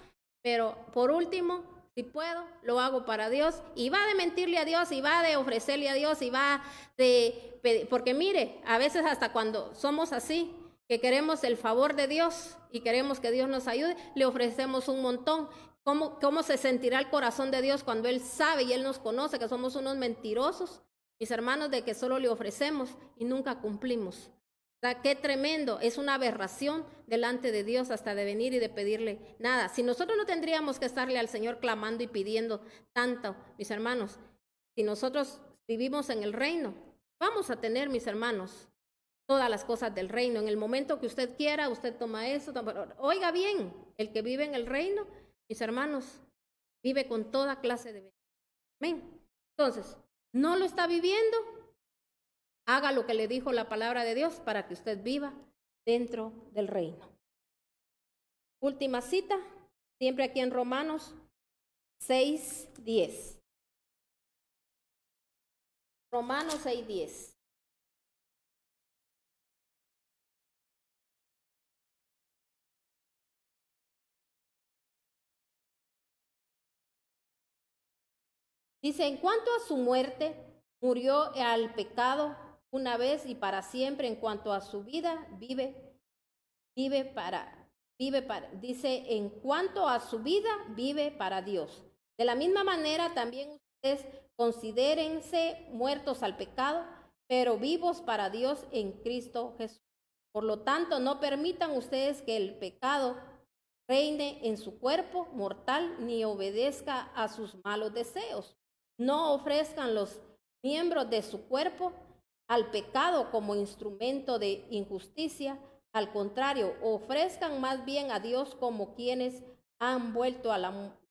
pero por último, si puedo, lo hago para Dios y va de mentirle a Dios y va de ofrecerle a Dios y va de pedir, porque mire, a veces hasta cuando somos así, que queremos el favor de Dios y queremos que Dios nos ayude, le ofrecemos un montón. ¿Cómo se sentirá el corazón de Dios cuando Él sabe y Él nos conoce que somos unos mentirosos, mis hermanos, de que solo le ofrecemos y nunca cumplimos? O sea, qué tremendo, es una aberración delante de Dios hasta de venir y de pedirle nada. Si nosotros no tendríamos que estarle al Señor clamando y pidiendo tanto, mis hermanos, si nosotros vivimos en el reino, vamos a tener, mis hermanos, todas las cosas del reino. En el momento que usted quiera, usted toma eso. Oiga bien, el que vive en el reino, mis hermanos, vive con toda clase de bendición. Amén. Entonces, ¿no lo está viviendo? Haga lo que le dijo la palabra de Dios para que usted viva dentro del reino. Última cita, siempre aquí en Romanos 6:10. Romanos 6:10. Dice, en cuanto a su muerte, murió al pecado una vez y para siempre. En cuanto a su vida, dice, en cuanto a su vida, vive para Dios. De la misma manera, también ustedes considérense muertos al pecado, pero vivos para Dios en Cristo Jesús. Por lo tanto, no permitan ustedes que el pecado reine en su cuerpo mortal, ni obedezca a sus malos deseos. No ofrezcan los miembros de su cuerpo al pecado como instrumento de injusticia. Al contrario, ofrezcan más bien a Dios como quienes han vuelto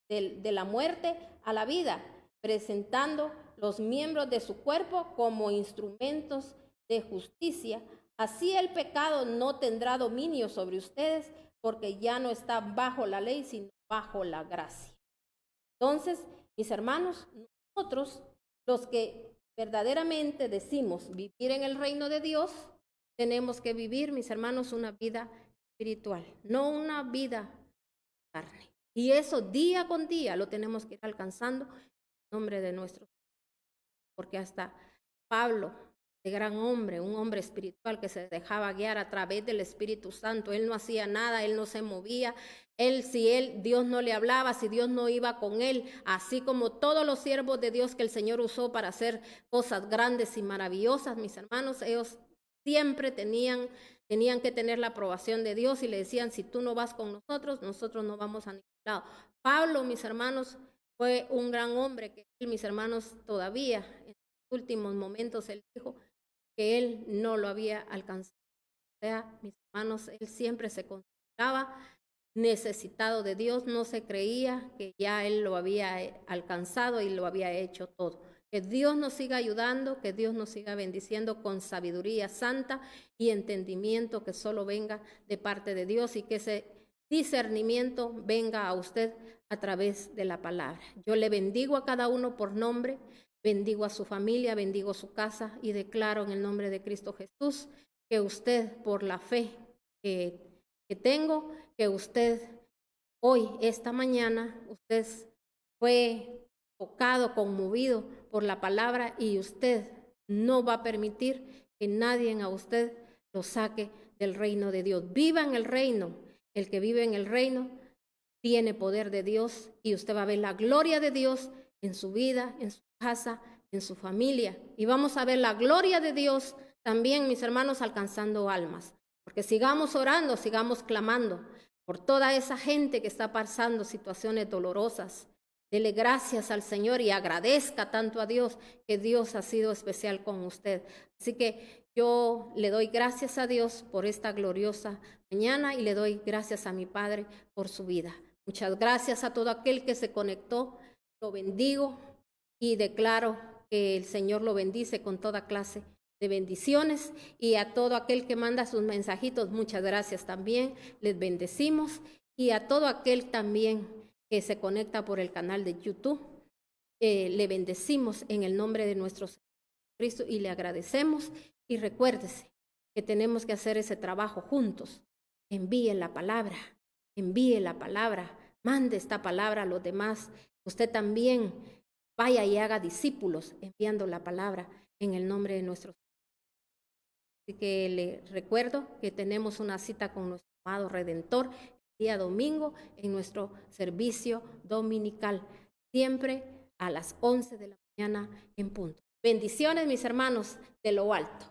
de la muerte a la vida, presentando los miembros de su cuerpo como instrumentos de justicia. Así el pecado no tendrá dominio sobre ustedes, porque ya no está bajo la ley, sino bajo la gracia. Entonces, mis hermanos, nosotros, los que verdaderamente decimos vivir en el reino de Dios, tenemos que vivir, mis hermanos, una vida espiritual, no una vida de carne. Y eso día con día lo tenemos que ir alcanzando en nombre de nuestro Señor. Porque hasta Pablo, de gran hombre, un hombre espiritual que se dejaba guiar a través del Espíritu Santo, él no hacía nada, él no se movía. Dios no le hablaba, si Dios no iba con él, así como todos los siervos de Dios que el Señor usó para hacer cosas grandes y maravillosas, mis hermanos, ellos siempre tenían que tener la aprobación de Dios y le decían, si tú no vas con nosotros, nosotros no vamos a ningún lado. Pablo, mis hermanos, fue un gran hombre que mis hermanos todavía en los últimos momentos él dijo que él no lo había alcanzado. O sea, mis hermanos, él siempre se consideraba necesitado de Dios, no se creía que ya él lo había alcanzado y lo había hecho todo. Que Dios nos siga ayudando, que Dios nos siga bendiciendo con sabiduría santa y entendimiento que solo venga de parte de Dios y que ese discernimiento venga a usted a través de la palabra. Yo le bendigo a cada uno por nombre, bendigo a su familia, bendigo su casa y declaro en el nombre de Cristo Jesús que usted, por la fe que tengo, que usted hoy, esta mañana, usted fue tocado, conmovido por la palabra y usted no va a permitir que nadie a usted lo saque del reino de Dios. Viva en el reino. El que vive en el reino tiene poder de Dios y usted va a ver la gloria de Dios en su vida, en su casa, en su familia. Y vamos a ver la gloria de Dios también, mis hermanos, alcanzando almas. Porque sigamos orando, sigamos clamando por toda esa gente que está pasando situaciones dolorosas, Dele gracias al Señor y agradezca tanto a Dios que Dios ha sido especial con usted. Así que yo le doy gracias a Dios por esta gloriosa mañana y le doy gracias a mi Padre por su vida. Muchas gracias a todo aquel que se conectó. Lo bendigo y declaro que el Señor lo bendice con toda clase de bendiciones, y a todo aquel que manda sus mensajitos, muchas gracias también, les bendecimos, y a todo aquel también que se conecta por el canal de YouTube, le bendecimos en el nombre de nuestro Señor Cristo y le agradecemos. Y recuérdese que tenemos que hacer ese trabajo juntos. Envíe la palabra, mande esta palabra a los demás. Usted también vaya y haga discípulos enviando la palabra en el nombre de nuestro Señor. Así que le recuerdo que tenemos una cita con nuestro amado Redentor el día domingo en nuestro servicio dominical, siempre a las 11 de la mañana en punto. Bendiciones, mis hermanos, de lo alto.